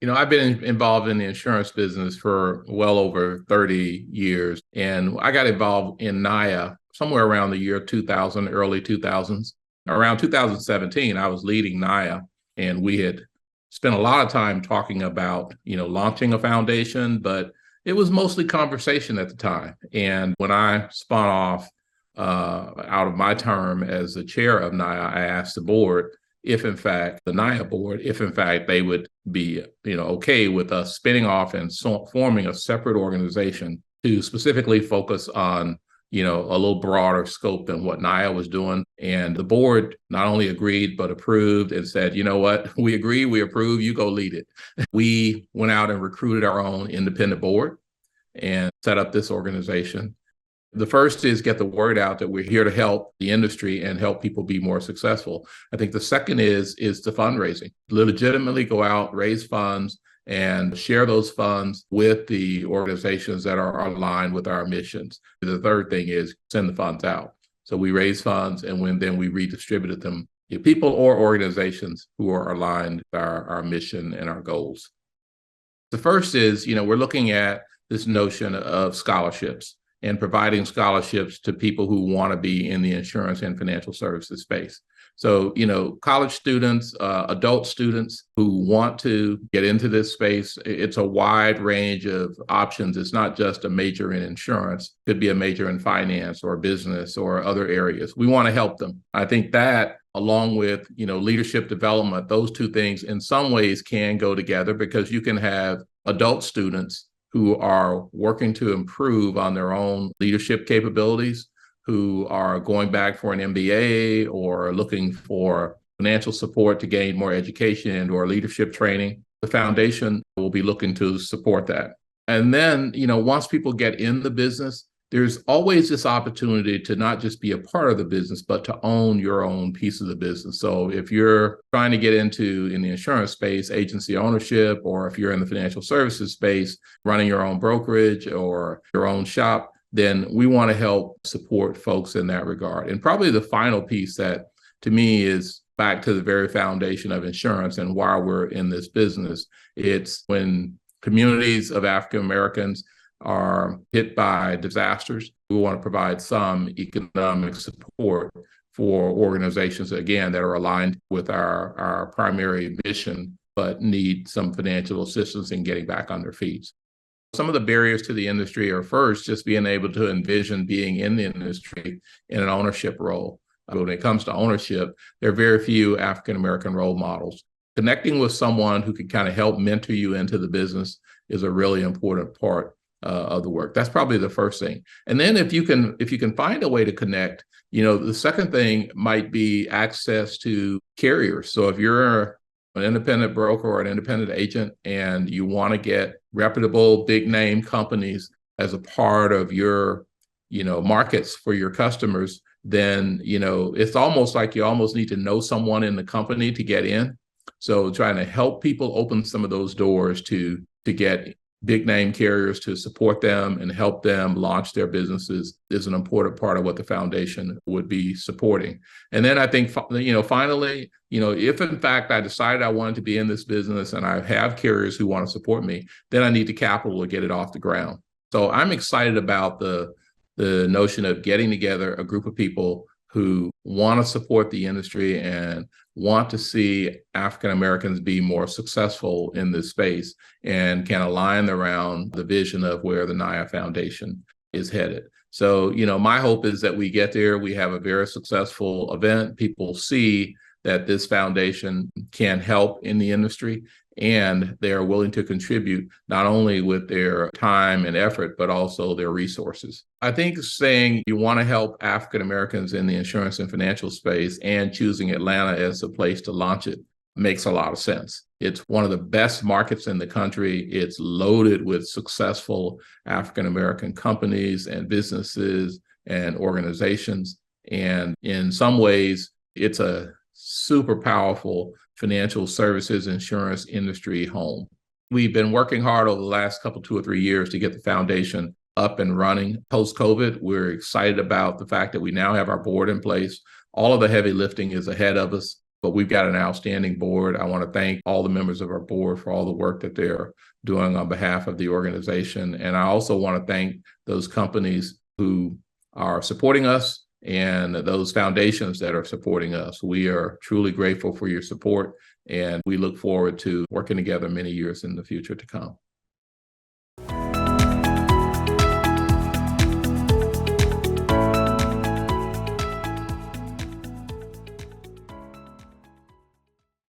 I've been involved in the insurance business for well over 30 years, and I got involved in NAAIA somewhere around the year 2000, early 2000s. Around 2017, I was leading NAAIA, and we had spent a lot of time talking about, launching a foundation, but it was mostly conversation at the time. And when I spun off out of my term as the chair of NAAIA, I asked the board if in fact the NAAIA board, if in fact they would be, okay with us spinning off and forming a separate organization to specifically focus on, a little broader scope than what NAAIA was doing. And the board not only agreed, but approved and said, you know what, we agree, we approve, you go lead it. We went out and recruited our own independent board and set up this organization. The first is get the word out that we're here to help the industry and help people be more successful. I think the second is the fundraising. Legitimately go out, raise funds, and share those funds with the organizations that are aligned with our missions. The third thing is send the funds out. So we raise funds and then we redistribute them to people or organizations who are aligned with our mission and our goals. The first is, we're looking at this notion of scholarships and providing scholarships to people who want to be in the insurance and financial services space. So, college students, adult students who want to get into this space, it's a wide range of options. It's not just a major in insurance. It could be a major in finance or business or other areas. We want to help them. I think that along with, leadership development, those two things in some ways can go together because you can have adult students who are working to improve on their own leadership capabilities, who are going back for an MBA or looking for financial support to gain more education or leadership training. The foundation will be looking to support that. And then, once people get in the business, there's always this opportunity to not just be a part of the business, but to own your own piece of the business. So if you're trying to get in the insurance space, agency ownership, or if you're in the financial services space, running your own brokerage or your own shop, then we want to help support folks in that regard. And probably the final piece that to me is back to the very foundation of insurance and why we're in this business. It's when communities of African Americans are hit by disasters, we want to provide some economic support for organizations, again, that are aligned with our primary mission, but need some financial assistance in getting back on their feet. Some of the barriers to the industry are first, just being able to envision being in the industry in an ownership role. When it comes to ownership, there are very few African-American role models. Connecting with someone who can kind of help mentor you into the business is a really important part of the work. That's probably the first thing. And then if you can find a way to connect, the second thing might be access to carriers. So if you're an independent broker or an independent agent and you want to get reputable big name companies as a part of your, markets for your customers, then, it's almost like you almost need to know someone in the company to get in. So trying to help people open some of those doors to get big name carriers to support them and help them launch their businesses is an important part of what the foundation would be supporting. And then I think, finally, if in fact I decided I wanted to be in this business and I have carriers who want to support me, then I need the capital to get it off the ground. So I'm excited about the notion of getting together a group of people who want to support the industry and want to see African Americans be more successful in this space and can align around the vision of where the NAAIA Foundation is headed. So, my hope is that we get there, we have a very successful event, people see that this foundation can help in the industry, and they are willing to contribute not only with their time and effort, but also their resources. I think saying you want to help African Americans in the insurance and financial space and choosing Atlanta as a place to launch it makes a lot of sense. It's one of the best markets in the country. It's loaded with successful African American companies and businesses and organizations. And in some ways, it's a super powerful financial services insurance industry home. We've been working hard over the last 2 or 3 years to get the foundation up and running post-COVID. We're excited about the fact that we now have our board in place. All of the heavy lifting is ahead of us. but we've got an outstanding board. I want to thank all the members of our board for all the work that they're doing on behalf of the organization. And I also want to thank those companies who are supporting us and those foundations that are supporting us. We are truly grateful for your support, and we look forward to working together many years in the future to come.